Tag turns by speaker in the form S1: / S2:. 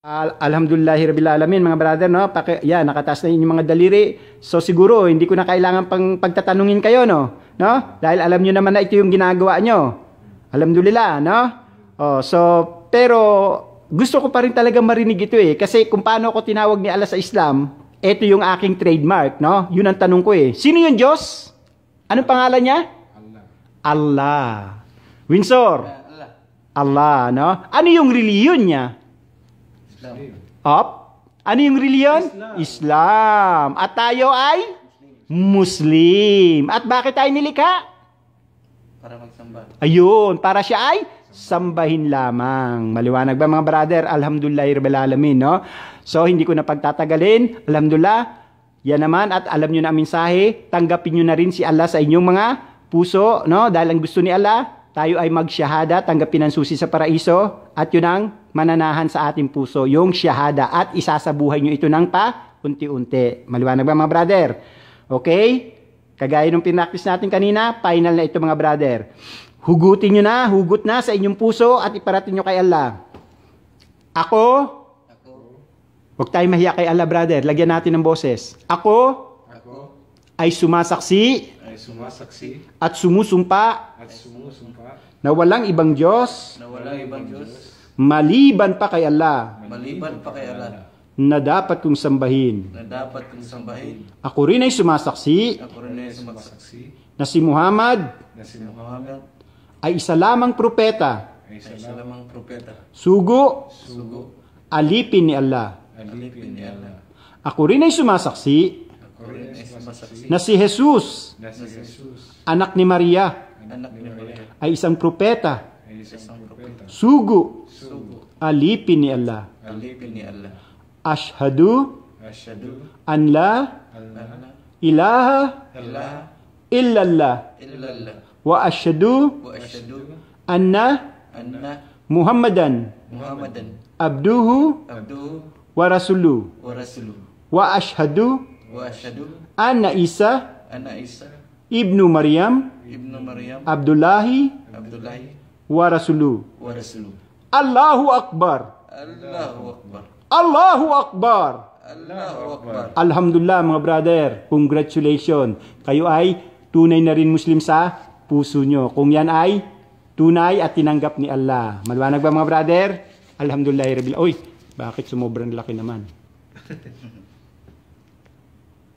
S1: Alhamdulillahirabbil alamin mga brother, no? Yan, nakataas na inyong mga daliri. So siguro hindi ko na kailangan pang pagtatanungin kayo, no? Dahil alam niyo naman na ito yung ginagawa nyo. Alhamdulillah, no? Pero gusto ko pa rin talaga marinig ito kasi kung paano ako tinawag ni Allah sa Islam, ito yung aking trademark, no? Yun ang tanong ko Sino yung Diyos? Anong pangalan niya? Allah. Windsor? Allah, no? Ano yung reliyon niya? Ano yung reliyon? Islam. At tayo ay Muslim. At bakit tayo nilikha?
S2: Para magsamba.
S1: Ayun, para siya ay sambahin lamang. Maliwanag ba mga brother? Alhamdulillahirabbil alamin, no? So hindi ko na pagtatagalin. Alhamdulillah. Yan naman at alam niyo na ang mensahe. Tanggapin niyo na rin si Allah sa inyong mga puso, no? Dahil ang gusto ni Allah, tayo ay magsyahada, tanggapin ang susi sa paraiso, at yun ang mananahan sa ating puso, yung syahada, at isasabuhay nyo ito ng unti-unti. Maliwanag ba mga brother? Okay? Kagaya nung pinaktis natin kanina, final na ito mga brother. Hugutin nyo na, hugot na sa inyong puso, at iparating nyo kay Allah. Ako, huwag tayo mahiya kay Allah brother, lagyan natin ng boses. Ako ay sumasaksi at sumusumpa na walang ibang Diyos maliban pa kay Allah na dapat kong sambahin. Ako rin ay sumasaksi na si Muhammad ay isa lamang propeta, sugo, alipin ni Allah. Ako rin ay sumasaksi na si Jesus, anak ni Maria, ay isang propeta, sugo, alipin ni Allah. Ashhadu an la ilaha illallah wa ashhadu anna Muhammadan abduhu wa rasuluhu wa ashhadu anna Isa ibnu Maryam Abdullahi wa rasuluhu. Allahu Akbar. Allahu Akbar. Alhamdulillah mga brother, congratulations. Kayo ay tunay na rin Muslim sa puso nyo. Kung yan ay tunay at tinanggap ni Allah. Maliwanag ba mga brother? Alhamdulillah. Uy, bakit sumobrang laki naman?